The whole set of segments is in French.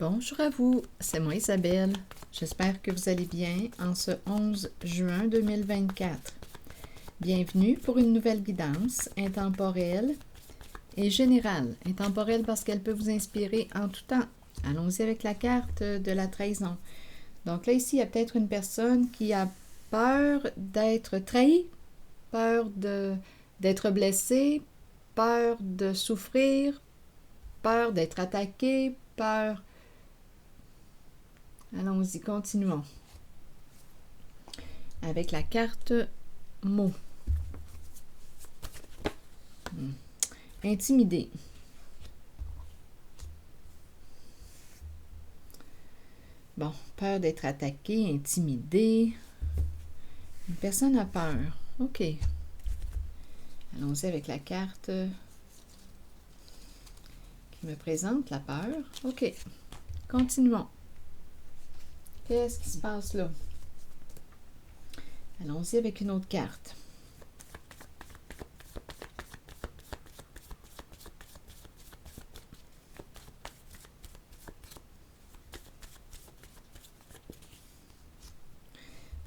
Bonjour à vous, c'est moi Isabelle. J'espère que vous allez bien en ce 11 juin 2024. Bienvenue pour une nouvelle guidance intemporelle et générale. Intemporelle parce qu'elle peut vous inspirer en tout temps. Allons-y avec la carte de la trahison. Donc là, ici, il y a peut-être une personne qui a peur d'être trahie, peur d'être blessée, peur de souffrir, peur d'être attaquée, peur... Allons-y, continuons. Avec la carte mots. Intimidé. Bon, peur d'être attaqué, intimidé. Une personne a peur. OK. Allons-y avec la carte qui me présente la peur. OK. Continuons. Qu'est-ce qui se passe là? Allons-y avec une autre carte.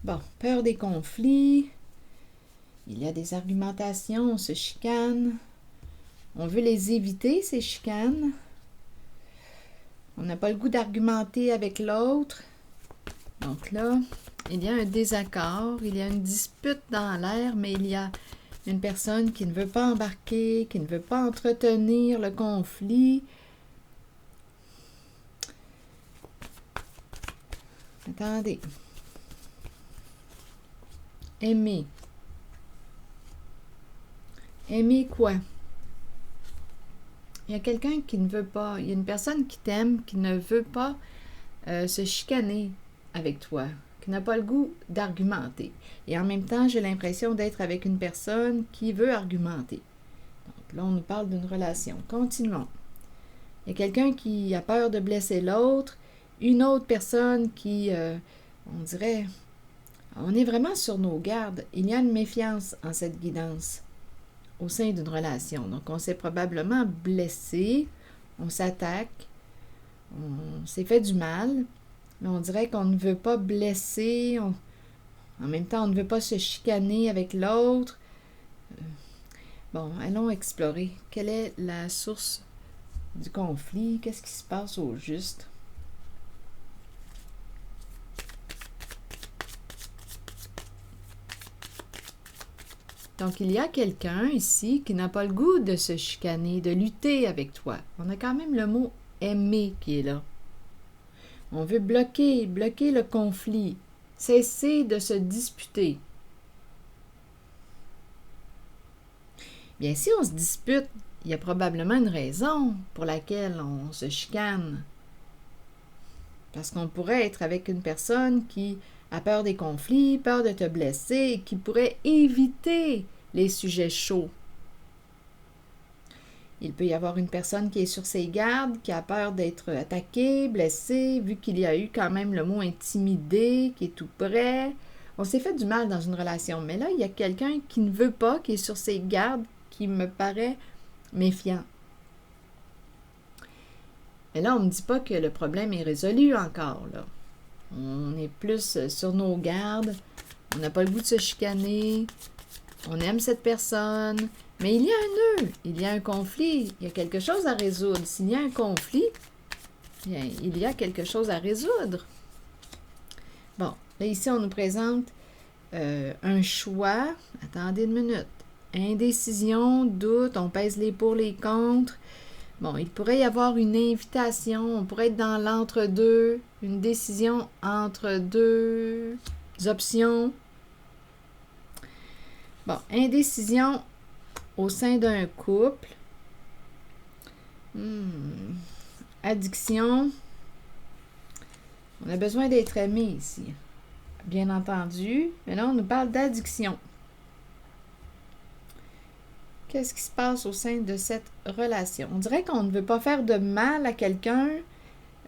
Bon, peur des conflits. Il y a des argumentations, on se chicane. On veut les éviter, ces chicanes. On n'a pas le goût d'argumenter avec l'autre. Donc là, il y a un désaccord, il y a une dispute dans l'air, mais il y a une personne qui ne veut pas embarquer, qui ne veut pas entretenir le conflit. Attendez. Aimer. Aimer quoi? Il y a quelqu'un qui ne veut pas, il y a une personne qui t'aime, qui ne veut pas se chicaner avec toi, qui n'a pas le goût d'argumenter. Et en même temps, j'ai l'impression d'être avec une personne qui veut argumenter. Donc là, on nous parle d'une relation. Continuons. Il y a quelqu'un qui a peur de blesser l'autre, une autre personne qui, on dirait, on est vraiment sur nos gardes. Il y a une méfiance en cette guidance au sein d'une relation. Donc, on s'est probablement blessé, on s'attaque, on s'est fait du mal, mais on dirait qu'on ne veut pas blesser, en même temps, on ne veut pas se chicaner avec l'autre. Bon, allons explorer. Quelle est la source du conflit? Qu'est-ce qui se passe au juste? Donc, il y a quelqu'un ici qui n'a pas le goût de se chicaner, de lutter avec toi. On a quand même le mot « aimer » qui est là. On veut bloquer le conflit, cesser de se disputer. Bien, si on se dispute, il y a probablement une raison pour laquelle on se chicane. Parce qu'on pourrait être avec une personne qui a peur des conflits, peur de te blesser, et qui pourrait éviter les sujets chauds. Il peut y avoir une personne qui est sur ses gardes, qui a peur d'être attaquée, blessée, vu qu'il y a eu quand même le mot intimidé, qui est tout près. On s'est fait du mal dans une relation, mais là, il y a quelqu'un qui ne veut pas, qui est sur ses gardes, qui me paraît méfiant. Mais là, on ne me dit pas que le problème est résolu encore, là. On est plus sur nos gardes, on n'a pas le goût de se chicaner, on aime cette personne, mais il y a un nœud, il y a un conflit, il y a quelque chose à résoudre. S'il y a un conflit, bien, il y a quelque chose à résoudre. Bon, là ici, on nous présente un choix. Attendez une minute. Indécision, doute, on pèse les pour, les contre. Bon, il pourrait y avoir une invitation, on pourrait être dans l'entre-deux, une décision entre deux options. Bon, indécision au sein d'un couple. Addiction. On a besoin d'être aimé ici, bien entendu. Mais là, on nous parle d'addiction. Qu'est-ce qui se passe au sein de cette relation? On dirait qu'on ne veut pas faire de mal à quelqu'un.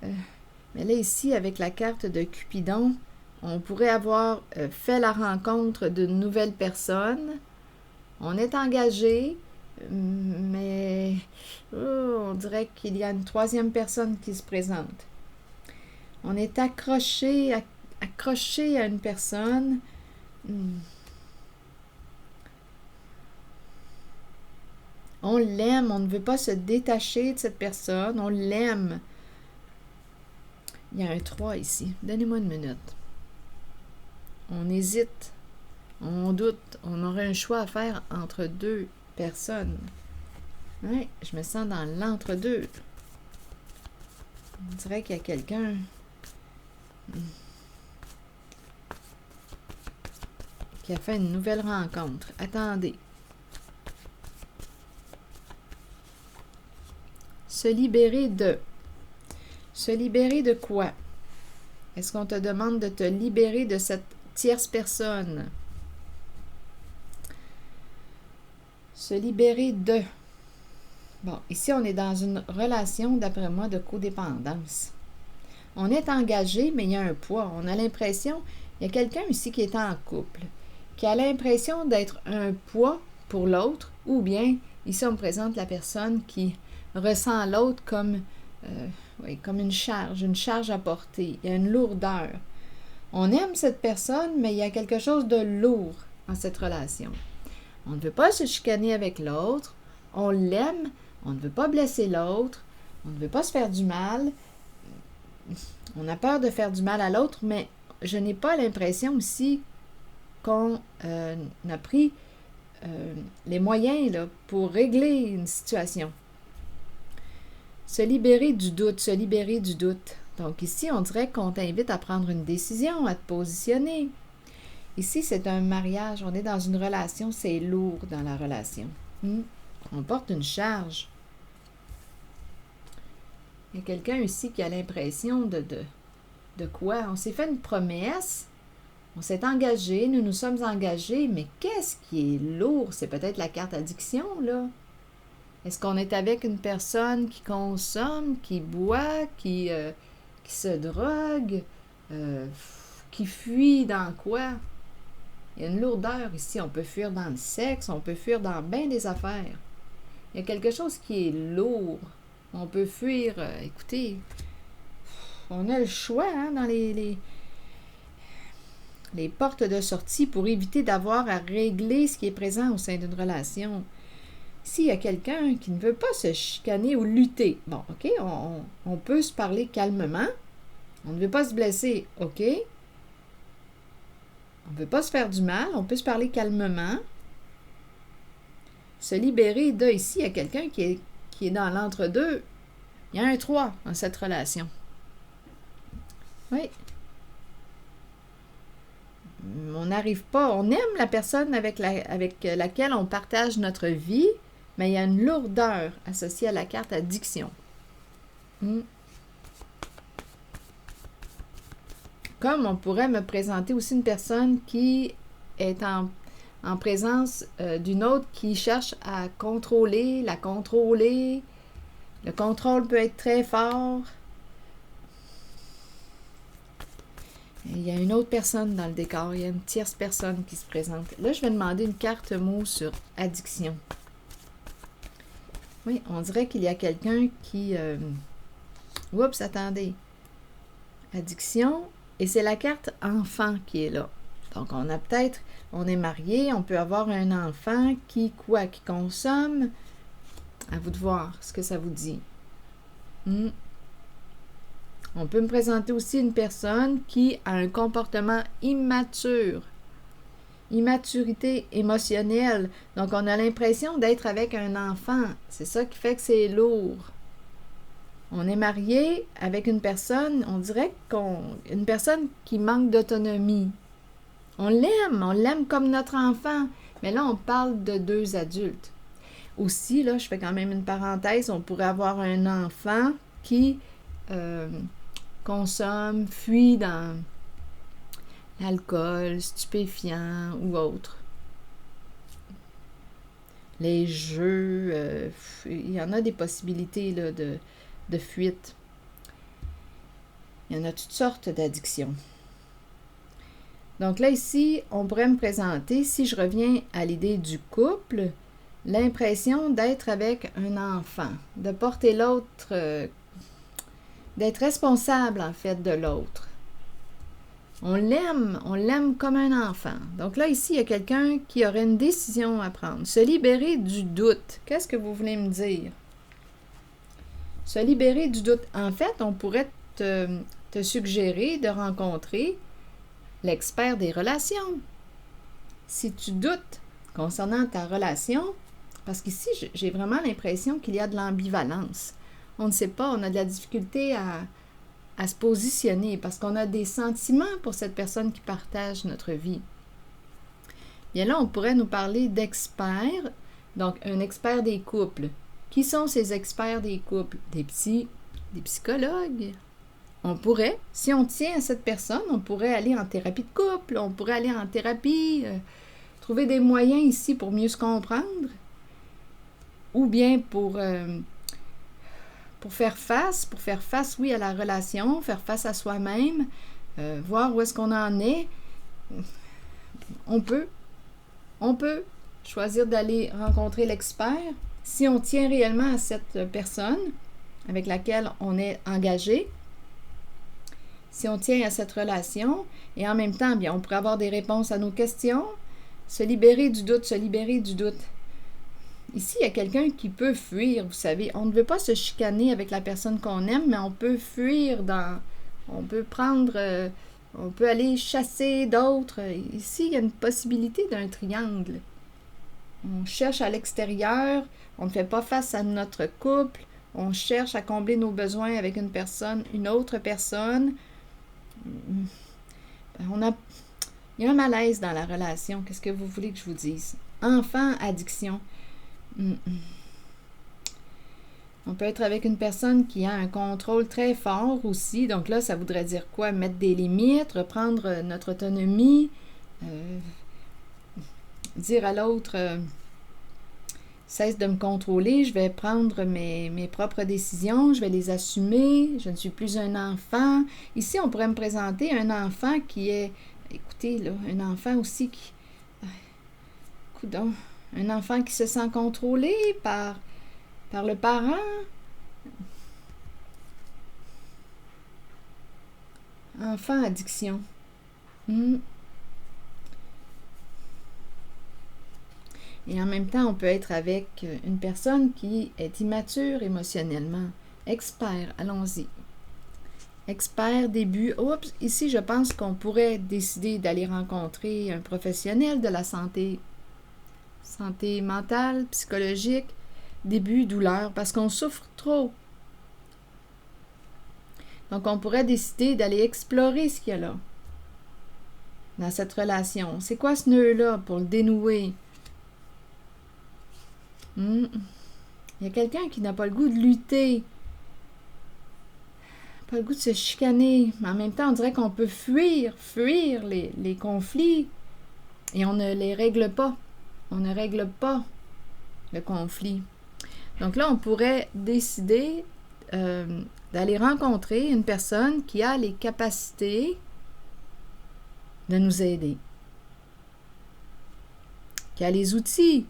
Mais là, ici, avec la carte de Cupidon, on pourrait avoir fait la rencontre d'une nouvelle personne. On est engagé, mais on dirait qu'il y a une troisième personne qui se présente. On est accroché à une personne. On l'aime, on ne veut pas se détacher de cette personne, on l'aime. Il y a un 3 ici. Donnez-moi une minute. On hésite, on doute, on aurait un choix à faire entre deux personnes. Oui, je me sens dans l'entre-deux. On dirait qu'il y a quelqu'un qui a fait une nouvelle rencontre. Attendez. Se libérer de. Se libérer de quoi? Est-ce qu'on te demande de te libérer de cette tierce personne? Se libérer de. Bon, ici, on est dans une relation, d'après moi, de codépendance. On est engagé, mais il y a un poids. On a l'impression, il y a quelqu'un ici qui est en couple, qui a l'impression d'être un poids pour l'autre, ou bien, ici, on me présente la personne qui ressent l'autre comme une charge à porter. Il y a une lourdeur. On aime cette personne, mais il y a quelque chose de lourd en cette relation. On ne veut pas se chicaner avec l'autre. On l'aime. On ne veut pas blesser l'autre. On ne veut pas se faire du mal. On a peur de faire du mal à l'autre, mais je n'ai pas l'impression aussi qu'on a pris les moyens là, pour régler une situation. Se libérer du doute, se libérer du doute. Donc ici, on dirait qu'on t'invite à prendre une décision, à te positionner. Ici, c'est un mariage, on est dans une relation, c'est lourd dans la relation. On porte une charge. Il y a quelqu'un ici qui a l'impression de quoi? On s'est fait une promesse, on s'est engagé, nous nous sommes engagés, mais qu'est-ce qui est lourd? C'est peut-être la carte addiction, là. Est-ce qu'on est avec une personne qui consomme, qui boit, qui se drogue, qui fuit dans quoi? Il y a une lourdeur ici. On peut fuir dans le sexe, on peut fuir dans bien des affaires. Il y a quelque chose qui est lourd. On peut fuir, écoutez, on a le choix dans les portes de sortie pour éviter d'avoir à régler ce qui est présent au sein d'une relation. S'il y a quelqu'un qui ne veut pas se chicaner ou lutter, bon, OK, on peut se parler calmement. On ne veut pas se blesser, OK. On ne veut pas se faire du mal, on peut se parler calmement. Se libérer de ici, il y a quelqu'un qui est dans l'entre-deux. Il y a un 3 dans cette relation. Oui. On n'arrive pas, on aime la personne avec laquelle on partage notre vie, mais il y a une lourdeur associée à la carte addiction. Comme on pourrait me présenter aussi une personne qui est en présence d'une autre qui cherche à la contrôler. Le contrôle peut être très fort. Il y a une autre personne dans le décor, il y a une tierce personne qui se présente. Là, je vais demander une carte mot sur addiction. Oui, on dirait qu'il y a quelqu'un qui... Oups, attendez. Addiction, et c'est la carte enfant qui est là. Donc, on est marié, on peut avoir un enfant qui consomme. À vous de voir ce que ça vous dit. On peut me présenter aussi une personne qui a un comportement immature. Immaturité émotionnelle. Donc, on a l'impression d'être avec un enfant. C'est ça qui fait que c'est lourd. On est marié avec une personne, on dirait une personne qui manque d'autonomie. On l'aime comme notre enfant. Mais là, on parle de 2 adultes. Aussi, là, je fais quand même une parenthèse, on pourrait avoir un enfant qui consomme, fuit dans l'alcool, stupéfiant ou autre. Les jeux, il y en a des possibilités là, de fuite. Il y en a toutes sortes d'addictions. Donc là, ici, on pourrait me présenter, si je reviens à l'idée du couple, l'impression d'être avec un enfant, de porter l'autre d'être responsable, en fait, de l'autre. On l'aime comme un enfant. Donc là, ici, il y a quelqu'un qui aurait une décision à prendre. Se libérer du doute. Qu'est-ce que vous voulez me dire? Se libérer du doute. En fait, on pourrait te suggérer de rencontrer l'expert des relations. Si tu doutes concernant ta relation, parce qu'ici, j'ai vraiment l'impression qu'il y a de l'ambivalence. On ne sait pas, on a de la difficulté à se positionner parce qu'on a des sentiments pour cette personne qui partage notre vie. Bien là, on pourrait nous parler d'experts, donc un expert des couples. Qui sont ces experts des couples? Des psychologues. On pourrait, si on tient à cette personne, on pourrait aller en thérapie de couple, on pourrait aller en thérapie, trouver des moyens ici pour mieux se comprendre, ou bien pour faire face, oui, à la relation, faire face à soi-même, voir où est-ce qu'on en est. On peut choisir d'aller rencontrer l'expert si on tient réellement à cette personne avec laquelle on est engagé, si on tient à cette relation, et en même temps, bien, on pourrait avoir des réponses à nos questions, se libérer du doute. Ici, il y a quelqu'un qui peut fuir, vous savez. On ne veut pas se chicaner avec la personne qu'on aime, mais on peut fuir on peut aller chasser d'autres. Ici, il y a une possibilité d'un triangle. On cherche à l'extérieur, on ne fait pas face à notre couple, on cherche à combler nos besoins avec une autre personne. Il y a un malaise dans la relation. Qu'est-ce que vous voulez que je vous dise? Enfant, addiction. On peut être avec une personne qui a un contrôle très fort aussi. Donc là, ça voudrait dire quoi? Mettre des limites, reprendre notre autonomie, dire à l'autre cesse de me contrôler, je vais prendre mes propres décisions, je vais les assumer, je ne suis plus un enfant. Ici, on pourrait me présenter un enfant qui est, écoutez, là, un enfant aussi qui, coudonc, un enfant qui se sent contrôlé par le parent. Enfant addiction. Et en même temps, on peut être avec une personne qui est immature émotionnellement. Expert, allons-y. Expert, début. Oups, ici, je pense qu'on pourrait décider d'aller rencontrer un professionnel de la santé mentale, psychologique, début, douleur, parce qu'on souffre trop. Donc, on pourrait décider d'aller explorer ce qu'il y a là, dans cette relation. C'est quoi ce nœud-là pour le dénouer? Il y a quelqu'un qui n'a pas le goût de lutter, pas le goût de se chicaner, mais en même temps, on dirait qu'on peut fuir les conflits et on ne les règle pas. On ne règle pas le conflit. Donc là, on pourrait décider d'aller rencontrer une personne qui a les capacités de nous aider, qui a les outils.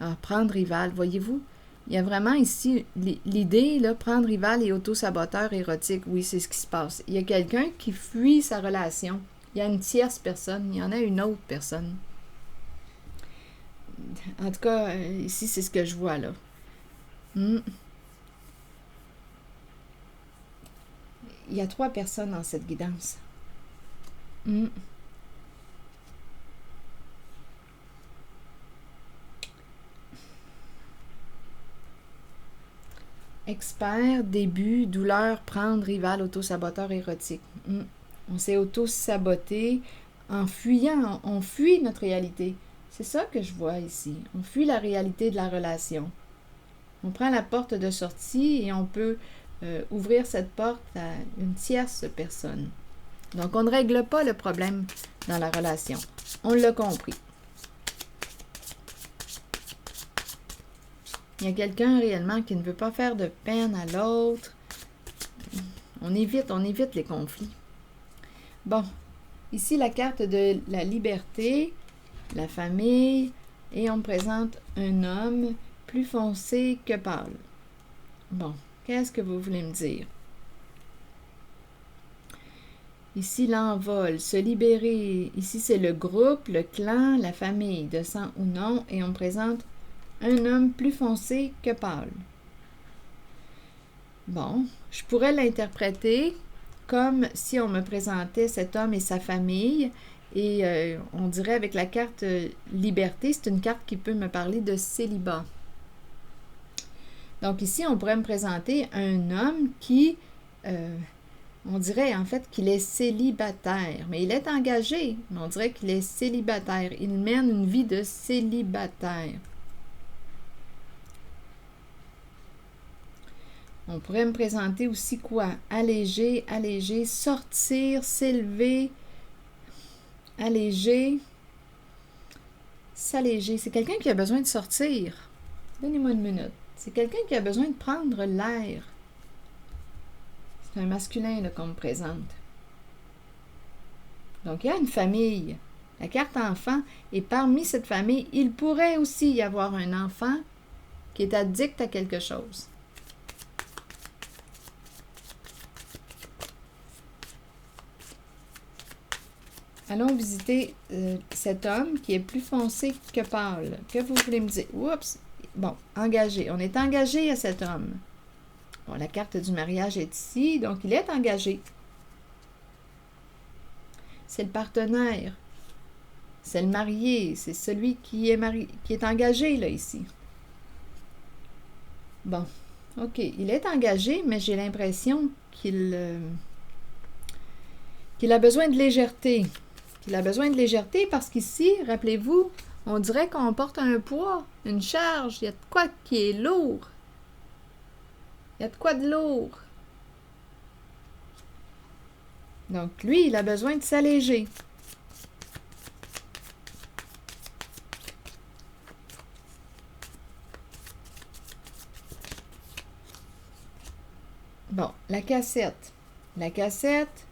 Ah, prendre rival, voyez-vous, il y a vraiment ici l'idée, là, prendre rival et auto-saboteur érotique. Oui, c'est ce qui se passe. Il y a quelqu'un qui fuit sa relation. Il y a une tierce personne, il y en a une autre personne. En tout cas, ici, c'est ce que je vois, là. Il y a 3 personnes dans cette guidance. Expert, début, douleur, prendre, rival, auto-saboteur érotique. On s'est auto-saboté en fuyant, on fuit notre réalité. C'est ça que je vois ici. On fuit la réalité de la relation. On prend la porte de sortie et on peut ouvrir cette porte à une tierce personne. Donc, on ne règle pas le problème dans la relation. On l'a compris. Il y a quelqu'un réellement qui ne veut pas faire de peine à l'autre. On évite les conflits. Bon, ici la carte de la liberté, la famille, et on me présente un homme plus foncé que pâle. Bon, Qu'est-ce que vous voulez me dire? Ici, l'envol, se libérer. Ici, c'est le groupe, le clan, la famille, de sang ou non, et on me présente un homme plus foncé que pâle. Bon, je pourrais l'interpréter comme si on me présentait cet homme et sa famille, et on dirait avec la carte liberté, c'est une carte qui peut me parler de célibat. Donc ici, on pourrait me présenter un homme qui, on dirait en fait qu'il est célibataire, mais il est engagé, mais on dirait qu'il est célibataire. Il mène une vie de célibataire. On pourrait me présenter aussi quoi? Alléger, alléger, sortir, s'élever, alléger, s'alléger. C'est quelqu'un qui a besoin de sortir. Donnez-moi une minute. C'est quelqu'un qui a besoin de prendre l'air. C'est un masculin qu'on me présente. Donc, il y a une famille. La carte enfant. Et parmi cette famille, il pourrait aussi y avoir un enfant qui est addict à quelque chose. Allons visiter cet homme qui est plus foncé que pâle. Que vous voulez me dire? Oups! Bon, engagé. On est engagé à cet homme. Bon, la carte du mariage est ici, donc il est engagé. C'est le partenaire. C'est le marié. C'est celui qui est marié, qui est engagé, là, ici. Bon, OK. Il est engagé, mais j'ai l'impression qu'il a besoin de légèreté. Qu'il a besoin de légèreté parce qu'ici, rappelez-vous, on dirait qu'on porte un poids, une charge. Il y a de quoi qui est lourd. Il y a de quoi de lourd. Donc, lui, il a besoin de s'alléger. Bon, la cassette. La cassette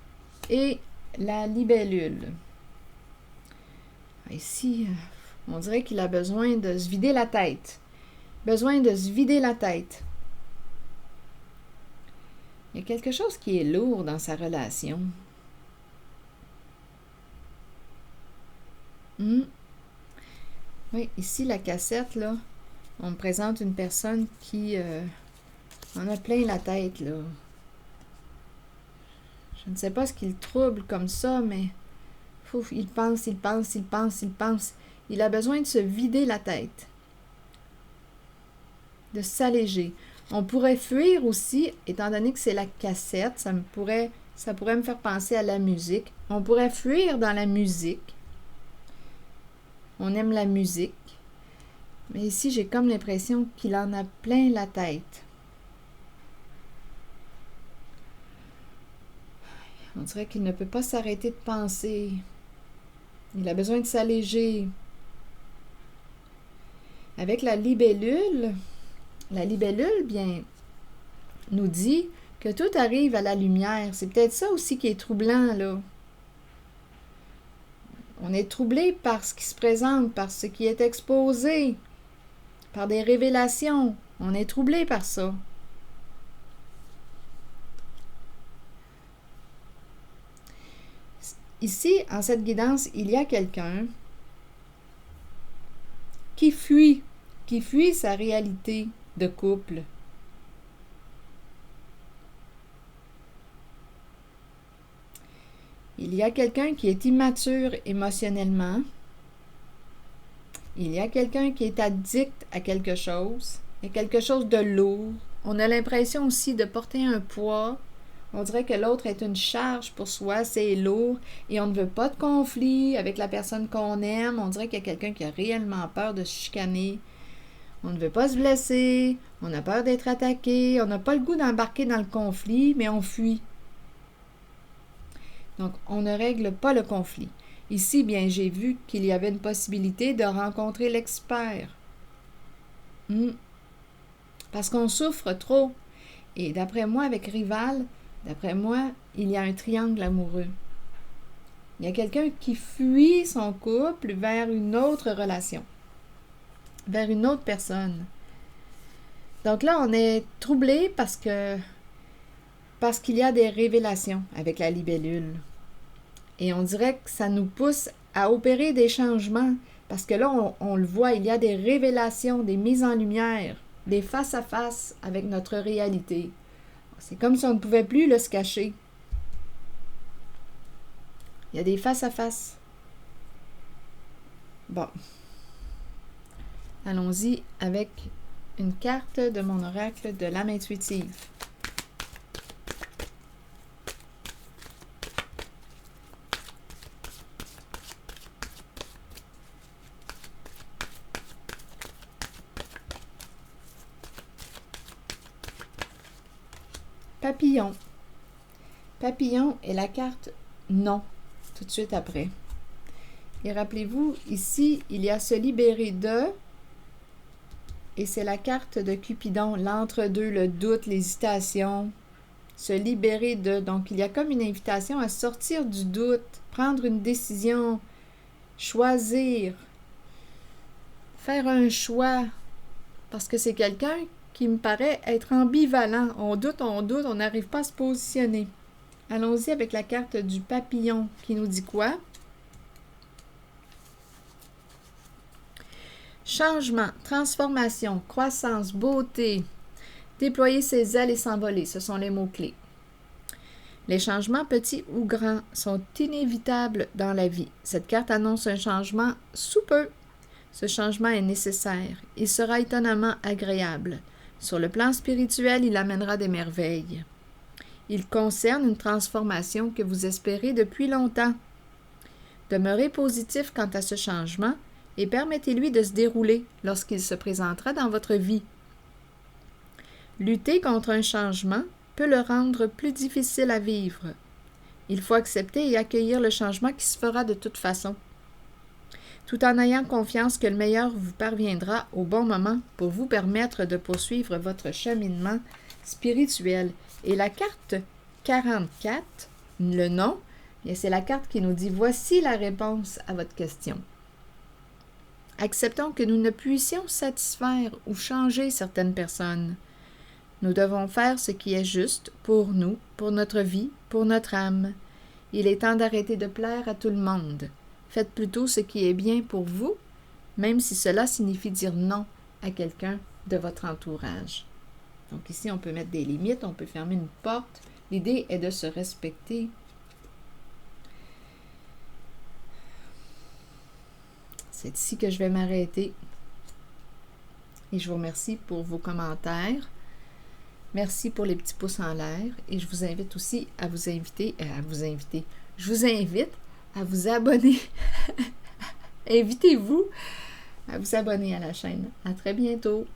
et la libellule. Ici, on dirait qu'il a besoin de se vider la tête. Besoin de se vider la tête. Il y a quelque chose qui est lourd dans sa relation. Oui, ici, la cassette, là, on me présente une personne qui en a plein la tête, là. Je ne sais pas ce qui le trouble comme ça, mais il pense. Il a besoin de se vider la tête, de s'alléger. On pourrait fuir aussi, étant donné que c'est la cassette, ça pourrait me faire penser à la musique. On pourrait fuir dans la musique. On aime la musique. Mais ici, j'ai comme l'impression qu'il en a plein la tête. On dirait qu'il ne peut pas s'arrêter de penser. Il a besoin de s'alléger. Avec la libellule, bien, nous dit que tout arrive à la lumière. C'est peut-être ça aussi qui est troublant, là. On est troublé par ce qui se présente, par ce qui est exposé, par des révélations. On est troublé par ça. Ici, en cette guidance, il y a quelqu'un qui fuit sa réalité de couple. Il y a quelqu'un qui est immature émotionnellement. Il y a quelqu'un qui est addict à quelque chose, à quelque chose de lourd. On a l'impression aussi de porter un poids. On dirait que l'autre est une charge pour soi, c'est lourd, et on ne veut pas de conflit avec la personne qu'on aime. On dirait qu'il y a quelqu'un qui a réellement peur de se chicaner. On ne veut pas se blesser, on a peur d'être attaqué, on n'a pas le goût d'embarquer dans le conflit, mais on fuit. Donc, on ne règle pas le conflit. Ici, bien, j'ai vu qu'il y avait une possibilité de rencontrer l'expert. Parce qu'on souffre trop. Et d'après moi, avec Rival, il y a un triangle amoureux. Il y a quelqu'un qui fuit son couple vers une autre relation, vers une autre personne. Donc là, on est troublé parce qu'il y a des révélations avec la libellule. Et on dirait que ça nous pousse à opérer des changements parce que là, on le voit, il y a des révélations, des mises en lumière, des face-à-face avec notre réalité. C'est comme si on ne pouvait plus se cacher. Il y a des face-à-face. Bon. Allons-y avec une carte de mon oracle de l'âme intuitive. Papillon. Papillon est la carte non, tout de suite après. Et rappelez-vous, ici, il y a se libérer de, et c'est la carte de Cupidon, l'entre-deux, le doute, l'hésitation, se libérer de. Donc, il y a comme une invitation à sortir du doute, prendre une décision, choisir, faire un choix, parce que c'est quelqu'un qui me paraît être ambivalent. On doute, on n'arrive pas à se positionner. Allons-y avec la carte du papillon qui nous dit quoi? Changement, transformation, croissance, beauté, déployer ses ailes et s'envoler, ce sont les mots-clés. Les changements petits ou grands sont inévitables dans la vie. Cette carte annonce un changement sous peu. Ce changement est nécessaire. Il sera étonnamment agréable. Sur le plan spirituel, il amènera des merveilles. Il concerne une transformation que vous espérez depuis longtemps. Demeurez positif quant à ce changement et permettez-lui de se dérouler lorsqu'il se présentera dans votre vie. Lutter contre un changement peut le rendre plus difficile à vivre. Il faut accepter et accueillir le changement qui se fera de toute façon, tout en ayant confiance que le meilleur vous parviendra au bon moment pour vous permettre de poursuivre votre cheminement spirituel. Et la carte 44, le nom, c'est la carte qui nous dit « Voici la réponse à votre question ». Acceptons que nous ne puissions satisfaire ou changer certaines personnes. Nous devons faire ce qui est juste pour nous, pour notre vie, pour notre âme. Il est temps d'arrêter de plaire à tout le monde. Faites plutôt ce qui est bien pour vous, même si cela signifie dire non à quelqu'un de votre entourage. Donc ici, on peut mettre des limites, on peut fermer une porte. L'idée est de se respecter. C'est ici que je vais m'arrêter. Et je vous remercie pour vos commentaires. Merci pour les petits pouces en l'air. Et je vous invite aussi à vous inviter. Je vous invite à vous abonner. Invitez-vous à vous abonner à la chaîne. À très bientôt.